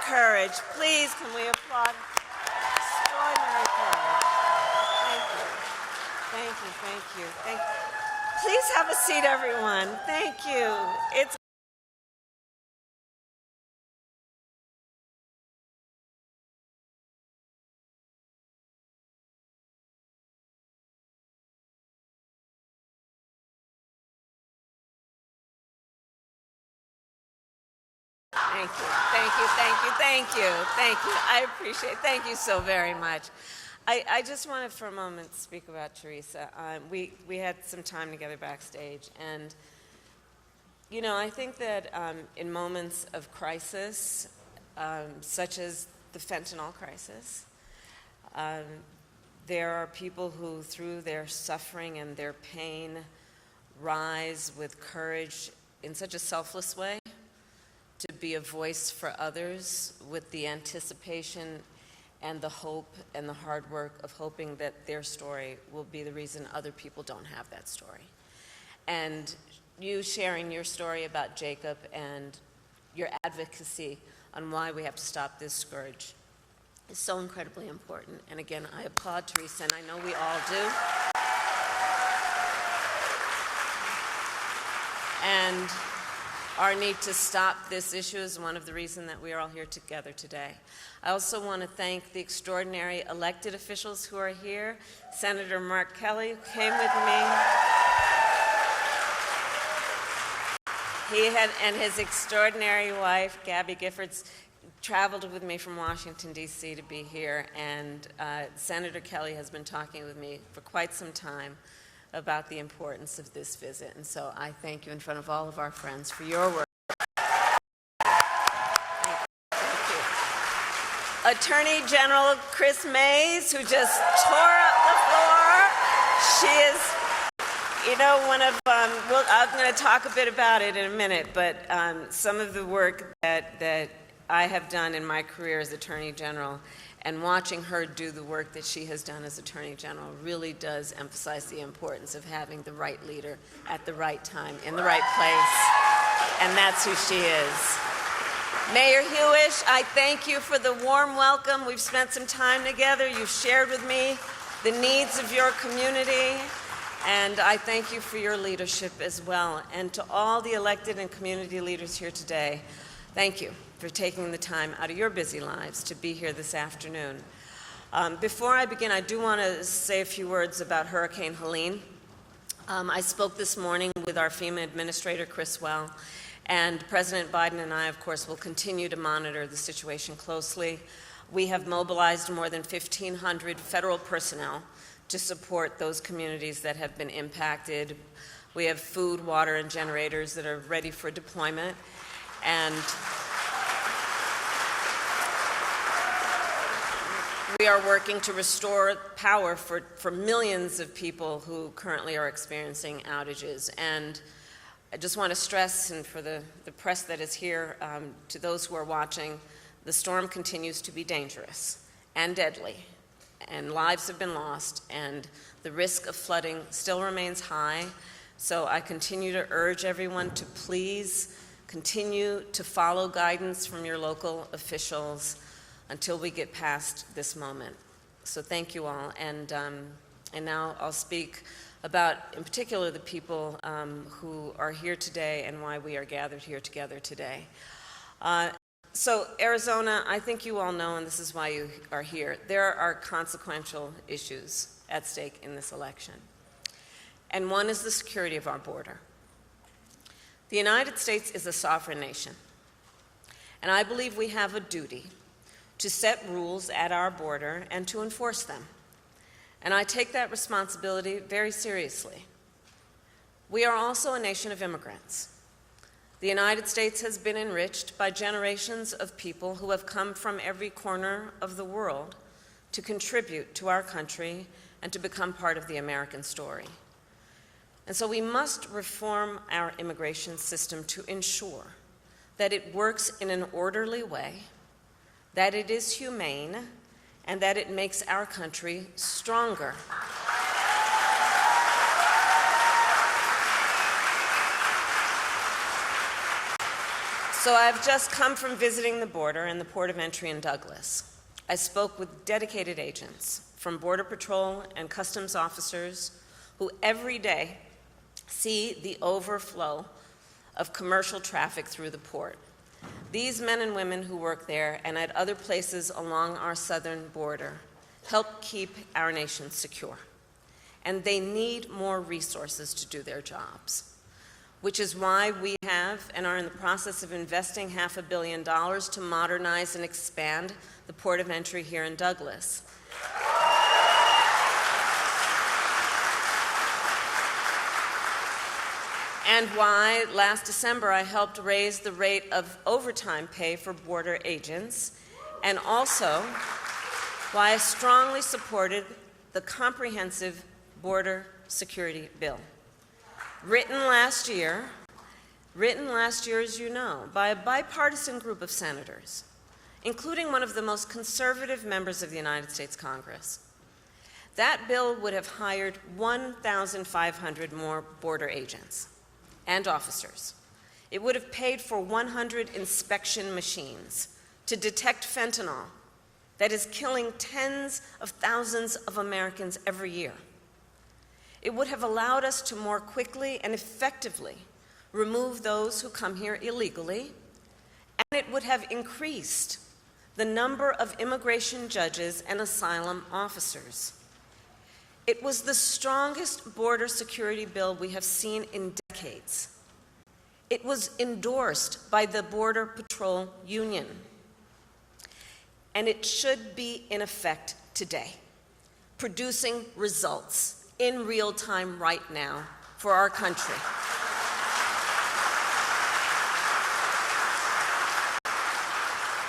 courage. Please, can we applaud? Extraordinary courage. Thank you. Thank you, thank you, thank you. Please have a seat, everyone. Thank you. It's Thank you, thank you, thank you, thank you, thank you. I appreciate it. Thank you so very much. I just wanted for a moment to speak about Teresa. We had some time together backstage, and you know, I think that in moments of crisis, such as the fentanyl crisis, there are people who, through their suffering and their pain, rise with courage in such a selfless way to be a voice for others with the anticipation and the hope and the hard work of hoping that their story will be the reason other people don't have that story. And you sharing your story about Jacob and your advocacy on why we have to stop this scourge is so incredibly important. And again, I applaud Teresa, and I know we all do. And our need to stop this issue is one of the reasons that we are all here together today. I also want to thank the extraordinary elected officials who are here. Senator Mark Kelly came with me. And his extraordinary wife, Gabby Giffords, traveled with me from Washington, D.C. to be here. And Senator Kelly has been talking with me for quite some time about the importance of this visit. And so I thank you in front of all of our friends for your work. Thank you. Attorney General Chris Mays, who just tore up the floor. She is, you know, one of, I'm going to talk a bit about it in a minute, but some of the work that I have done in my career as Attorney General, and watching her do the work that she has done as Attorney General really does emphasize the importance of having the right leader at the right time, in the right place, and that's who she is. Mayor Hewish, I thank you for the warm welcome. We've spent some time together. You've shared with me the needs of your community, and I thank you for your leadership as well. And to all the elected and community leaders here today, thank you for taking the time out of your busy lives to be here this afternoon. Before I begin, I do want to say a few words about Hurricane Helene. I spoke this morning with our FEMA Administrator, Chris Well, and President Biden and I, of course, will continue to monitor the situation closely. We have mobilized more than 1,500 federal personnel to support those communities that have been impacted. We have food, water, and generators that are ready for deployment. And we are working to restore power for millions of people who currently are experiencing outages. And I just want to stress, and for the press that is here, to those who are watching, the storm continues to be dangerous and deadly, and lives have been lost, and the risk of flooding still remains high. So I continue to urge everyone to please continue to follow guidance from your local officials until we get past this moment. So thank you all. And now I'll speak about, in particular, the people who are here today and why we are gathered here together today. So Arizona, I think you all know, and this is why you are here, there are consequential issues at stake in this election. And one is the security of our border. The United States is a sovereign nation, and I believe we have a duty to set rules at our border and to enforce them. And I take that responsibility very seriously. We are also a nation of immigrants. The United States has been enriched by generations of people who have come from every corner of the world to contribute to our country and to become part of the American story. And so we must reform our immigration system to ensure that it works in an orderly way, that it is humane, and that it makes our country stronger. So I've just come from visiting the border and the port of entry in Douglas. I spoke with dedicated agents from Border Patrol and Customs officers who every day see the overflow of commercial traffic through the port. These men and women who work there and at other places along our southern border help keep our nation secure. And they need more resources to do their jobs, which is why we have and are in the process of investing $500 million to modernize and expand the port of entry here in Douglas. And why last December I helped raise the rate of overtime pay for border agents, and also why I strongly supported the comprehensive border security bill. Written last year, as you know, by a bipartisan group of senators, including one of the most conservative members of the United States Congress. That bill would have hired 1,500 more border agents and officers. It would have paid for 100 inspection machines to detect fentanyl that is killing tens of thousands of Americans every year. It would have allowed us to more quickly and effectively remove those who come here illegally, and it would have increased the number of immigration judges and asylum officers. It was the strongest border security bill we have seen in decades. It was endorsed by the Border Patrol Union, and it should be in effect today, producing results in real time right now for our country.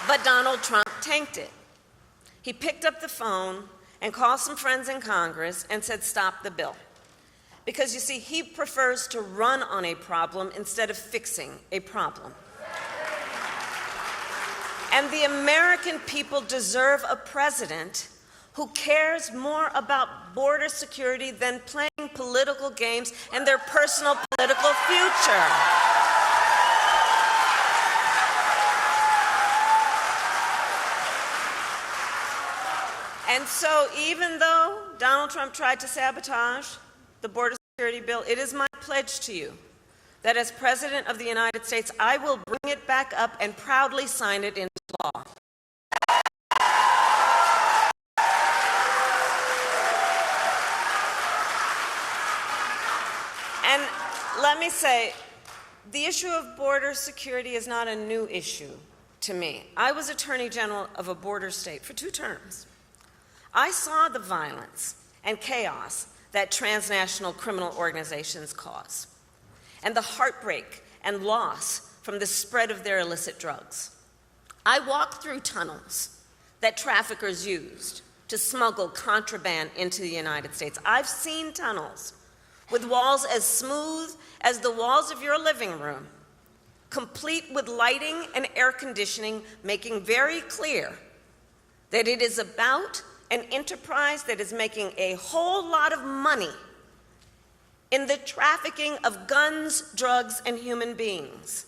But Donald Trump tanked it. He picked up the phone and called some friends in Congress and said, stop the bill. Because you see, he prefers to run on a problem instead of fixing a problem. And the American people deserve a president who cares more about border security than playing political games and their personal political future. And so even though Donald Trump tried to sabotage the border security bill, it is my pledge to you that as President of the United States, I will bring it back up and proudly sign it into law. And let me say, the issue of border security is not a new issue to me. I was Attorney General of a border state for 2 terms. I saw the violence and chaos that transnational criminal organizations cause, and the heartbreak and loss from the spread of their illicit drugs. I walked through tunnels that traffickers used to smuggle contraband into the United States. I've seen tunnels with walls as smooth as the walls of your living room, complete with lighting and air conditioning, making very clear that it is about an enterprise that is making a whole lot of money in the trafficking of guns, drugs, and human beings.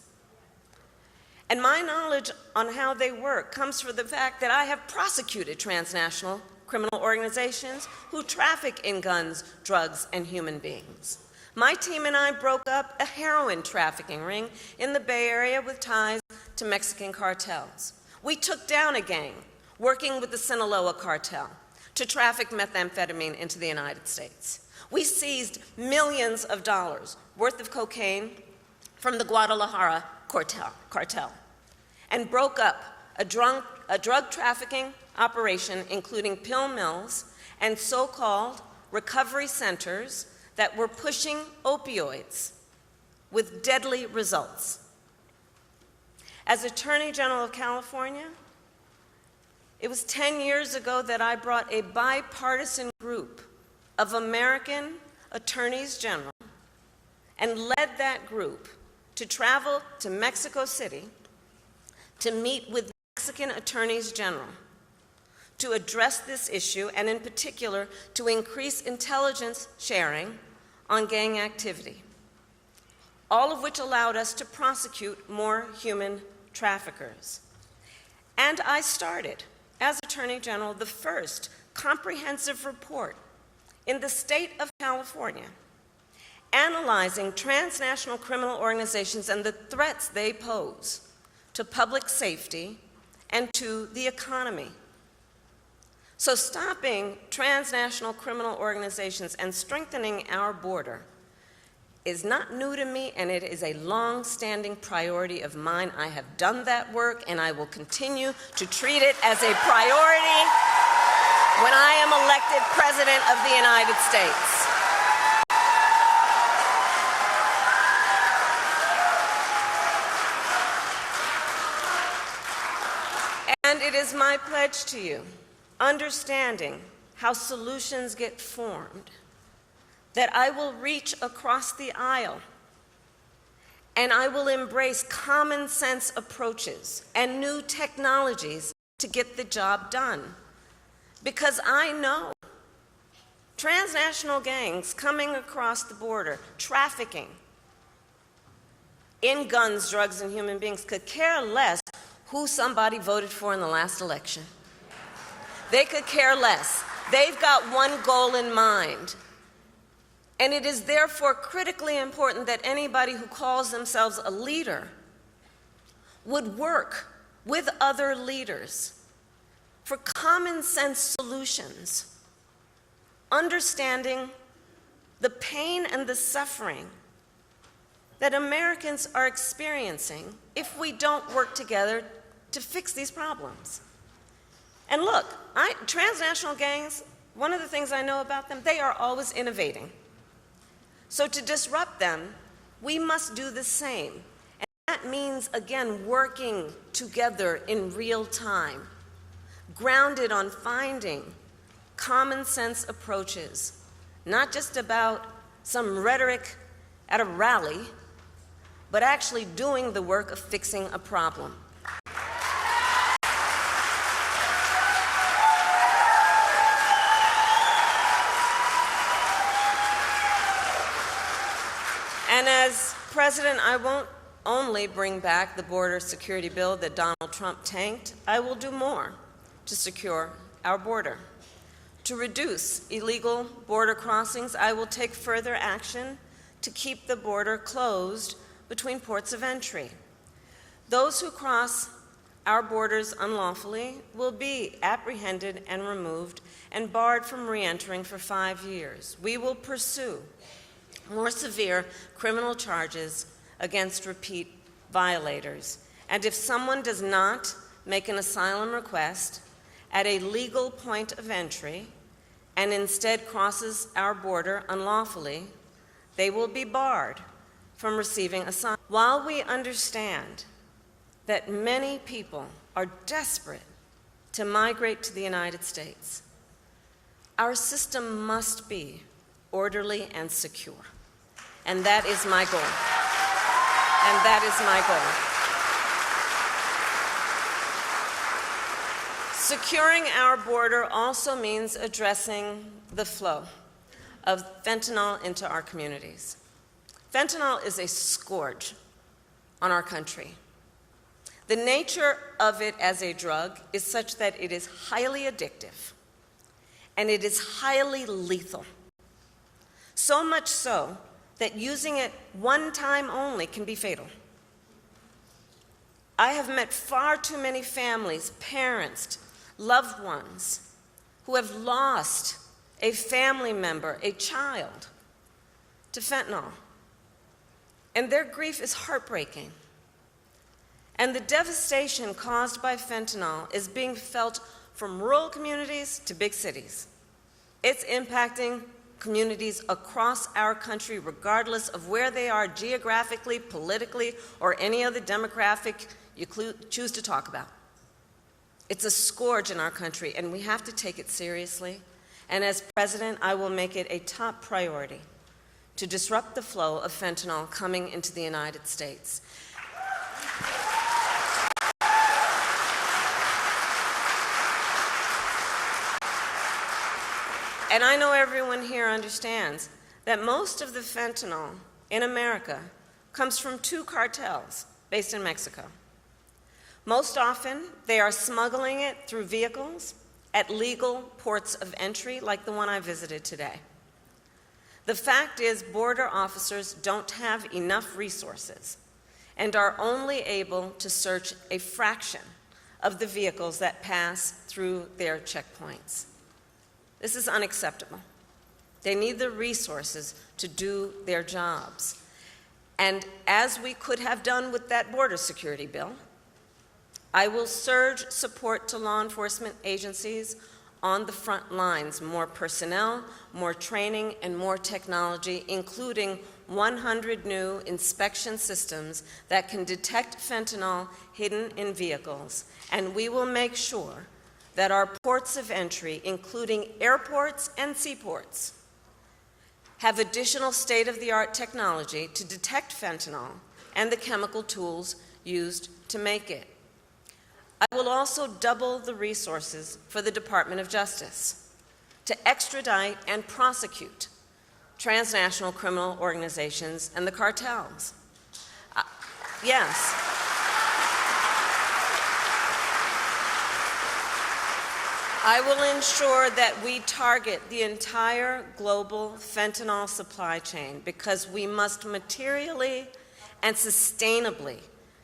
And my knowledge on how they work comes from the fact that I have prosecuted transnational criminal organizations who traffic in guns, drugs, and human beings. My team and I broke up a heroin trafficking ring in the Bay Area with ties to Mexican cartels. We took down a gang working with the Sinaloa cartel to traffic methamphetamine into the United States. We seized millions of dollars worth of cocaine from the Guadalajara cartel and broke up a drug trafficking operation including pill mills and so-called recovery centers that were pushing opioids with deadly results. As Attorney General of California, it was 10 years ago that I brought a bipartisan group of American attorneys general and led that group to travel to Mexico City to meet with Mexican attorneys general to address this issue, and in particular to increase intelligence sharing on gang activity, all of which allowed us to prosecute more human traffickers. And I started, as Attorney General, the first comprehensive report in the state of California analyzing transnational criminal organizations and the threats they pose to public safety and to the economy. So stopping transnational criminal organizations and strengthening our border is not new to me, and it is a long-standing priority of mine. I have done that work, and I will continue to treat it as a priority when I am elected President of the United States. And it is my pledge to you, understanding how solutions get formed, that I will reach across the aisle and I will embrace common sense approaches and new technologies to get the job done. Because I know transnational gangs coming across the border, trafficking in guns, drugs, and human beings could care less who somebody voted for in the last election. They could care less. They've got one goal in mind. And it is therefore critically important that anybody who calls themselves a leader would work with other leaders for common sense solutions, understanding the pain and the suffering that Americans are experiencing if we don't work together to fix these problems. And look, transnational gangs, one of the things I know about them, they are always innovating. So to disrupt them, we must do the same. And that means, again, working together in real time, grounded on finding common sense approaches, not just about some rhetoric at a rally, but actually doing the work of fixing a problem. And as president, I won't only bring back the border security bill that Donald Trump tanked, I will do more to secure our border. To reduce illegal border crossings, I will take further action to keep the border closed between ports of entry. Those who cross our borders unlawfully will be apprehended and removed and barred from re-entering for 5 years. We will pursue more severe criminal charges against repeat violators. And if someone does not make an asylum request at a legal point of entry and instead crosses our border unlawfully, they will be barred from receiving asylum. While we understand that many people are desperate to migrate to the United States, our system must be orderly and secure. And that is my goal. And that is my goal. Securing our border also means addressing the flow of fentanyl into our communities. Fentanyl is a scourge on our country. The nature of it as a drug is such that it is highly addictive and it is highly lethal. So much so that using it one time only can be fatal. I have met far too many families, parents, loved ones who have lost a family member, a child, to fentanyl. And their grief is heartbreaking. And the devastation caused by fentanyl is being felt from rural communities to big cities. It's impacting communities across our country, regardless of where they are geographically, politically, or any other demographic you choose to talk about. It's a scourge in our country, and we have to take it seriously. And as president, I will make it a top priority to disrupt the flow of fentanyl coming into the United States. And I know everyone here understands that most of the fentanyl in America comes from two cartels based in Mexico. Most often, they are smuggling it through vehicles at legal ports of entry like the one I visited today. The fact is, border officers don't have enough resources and are only able to search a fraction of the vehicles that pass through their checkpoints. This is unacceptable. They need the resources to do their jobs. And as we could have done with that border security bill, I will surge support to law enforcement agencies on the front lines, more personnel, more training, and more technology, including 100 new inspection systems that can detect fentanyl hidden in vehicles. And we will make sure that our ports of entry, including airports and seaports, have additional state-of-the-art technology to detect fentanyl and the chemical tools used to make it. I will also double the resources for the Department of Justice to extradite and prosecute transnational criminal organizations and the cartels. Yes. I will ensure that we target the entire global fentanyl supply chain because we must materially and sustainably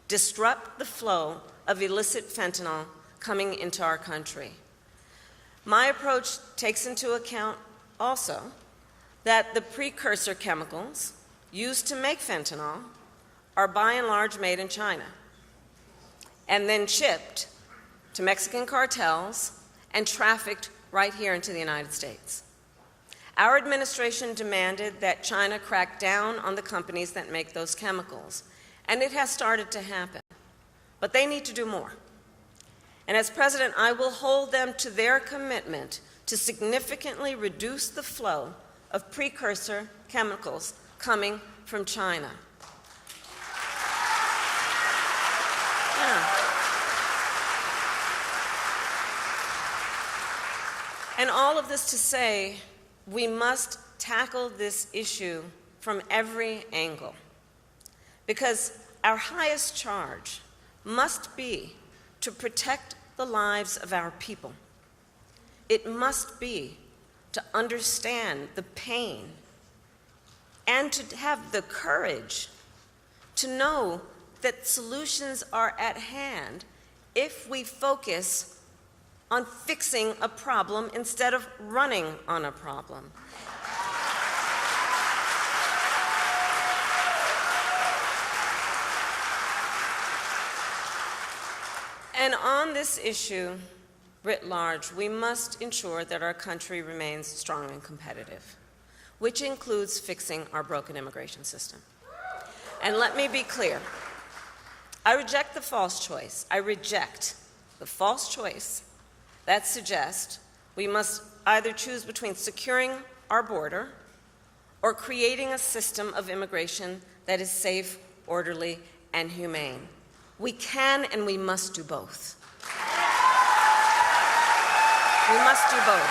disrupt the flow of illicit fentanyl coming into our country. My approach takes into account also that the precursor chemicals used to make fentanyl are by and large made in China and then shipped to Mexican cartels and trafficked right here into the United States. Our administration demanded that China crack down on the companies that make those chemicals, and it has started to happen. But they need to do more. And as president, I will hold them to their commitment to significantly reduce the flow of precursor chemicals coming from China. Yeah. And all of this to say, we must tackle this issue from every angle, because our highest charge must be to protect the lives of our people. It must be to understand the pain and to have the courage to know that solutions are at hand if we focus on fixing a problem instead of running on a problem. And on this issue, writ large, we must ensure that our country remains strong and competitive, which includes fixing our broken immigration system. And let me be clear, I reject the false choice. I reject the false choice that suggests we must either choose between securing our border or creating a system of immigration that is safe, orderly, and humane. We can and we must do both. We must do both.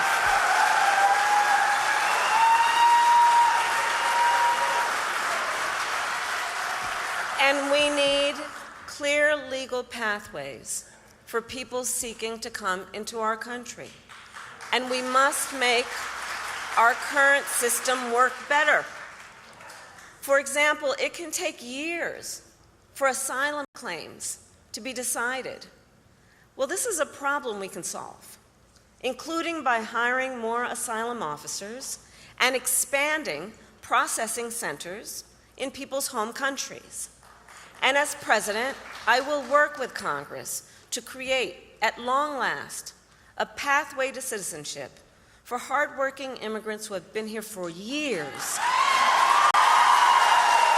And we need clear legal pathways for people seeking to come into our country. And we must make our current system work better. For example, it can take years for asylum claims to be decided. Well, this is a problem we can solve, including by hiring more asylum officers and expanding processing centers in people's home countries. And as president, I will work with Congress to create, at long last, a pathway to citizenship for hardworking immigrants who have been here for years.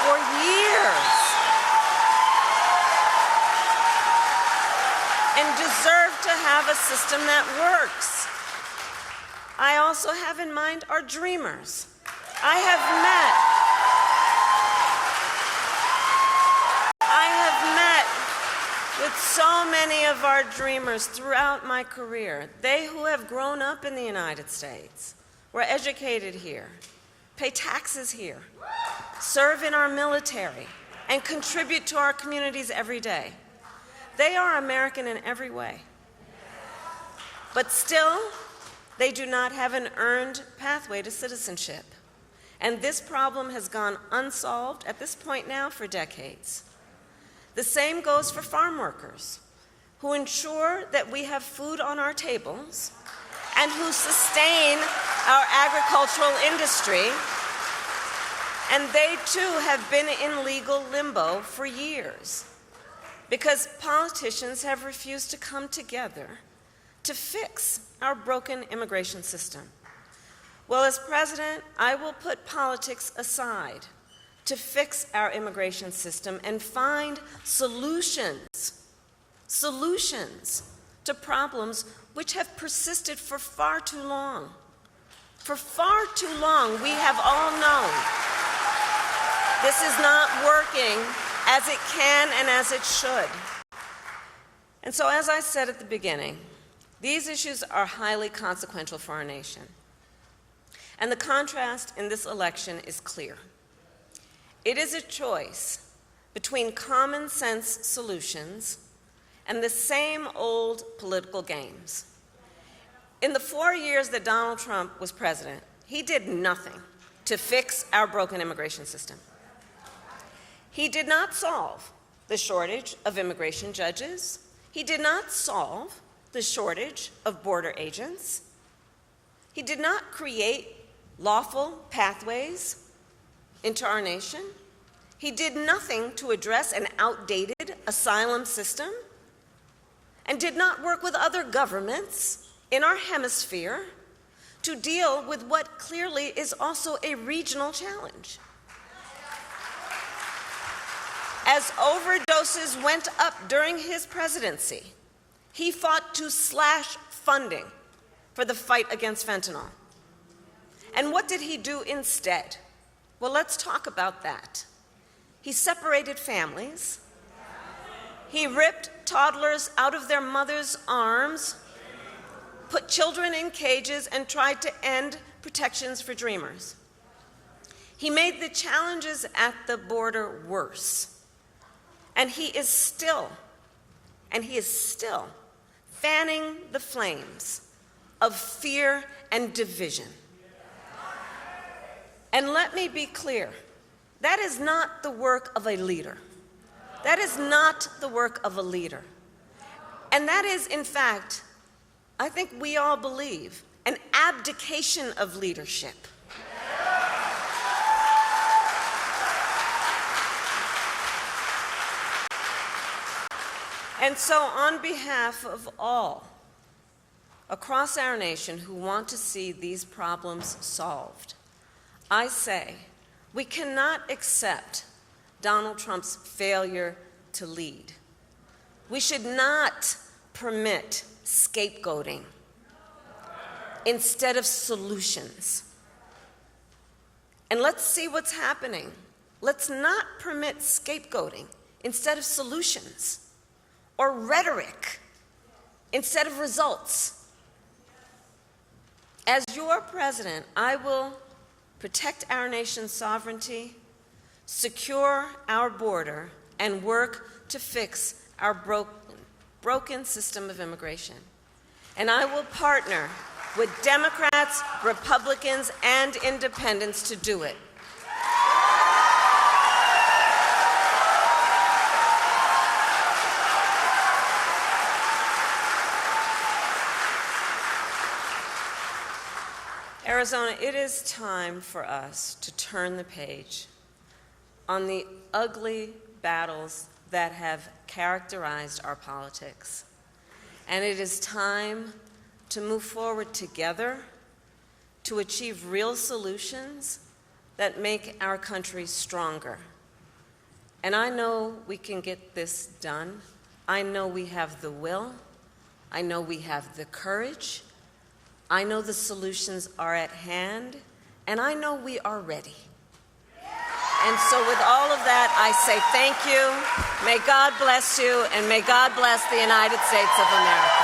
For years. And deserve to have a system that works. I also have in mind our dreamers. I have met with so many of our dreamers throughout my career. They who have grown up in the United States, were educated here, pay taxes here, serve in our military, and contribute to our communities every day. They are American in every way. But still, they do not have an earned pathway to citizenship. And this problem has gone unsolved at this point now for decades. The same goes for farm workers, who ensure that we have food on our tables and who sustain our agricultural industry. And they too have been in legal limbo for years because politicians have refused to come together to fix our broken immigration system. Well, as president, I will put politics aside to fix our immigration system and find solutions to problems which have persisted for far too long. For far too long, we have all known this is not working as it can and as it should. And so, as I said at the beginning, these issues are highly consequential for our nation. And the contrast in this election is clear. It is a choice between common sense solutions and the same old political games. In the 4 years that Donald Trump was president, he did nothing to fix our broken immigration system. He did not solve the shortage of immigration judges. He did not solve the shortage of border agents. He did not create lawful pathways into our nation. He did nothing to address an outdated asylum system and did not work with other governments in our hemisphere to deal with what clearly is also a regional challenge. As overdoses went up during his presidency, he fought to slash funding for the fight against fentanyl. And what did he do instead? Well, let's talk about that. He separated families. He ripped toddlers out of their mothers' arms, put children in cages, and tried to end protections for dreamers. He made the challenges at the border worse. And he is still fanning the flames of fear and division. And let me be clear, that is not the work of a leader. That is not the work of a leader. And that is, in fact, I think we all believe, an abdication of leadership. And so, on behalf of all across our nation who want to see these problems solved, I say we cannot accept Donald Trump's failure to lead. We should not permit scapegoating instead of solutions. And let's see what's happening. Let's not permit scapegoating instead of solutions, or rhetoric instead of results. As your president, I will protect our nation's sovereignty, secure our border, and work to fix our broken system of immigration. And I will partner with Democrats, Republicans, and independents to do it. Arizona, it is time for us to turn the page on the ugly battles that have characterized our politics. And it is time to move forward together to achieve real solutions that make our country stronger. And I know we can get this done. I know we have the will. I know we have the courage. I know the solutions are at hand, and I know we are ready. And so with all of that, I say thank you. May God bless you, and may God bless the United States of America.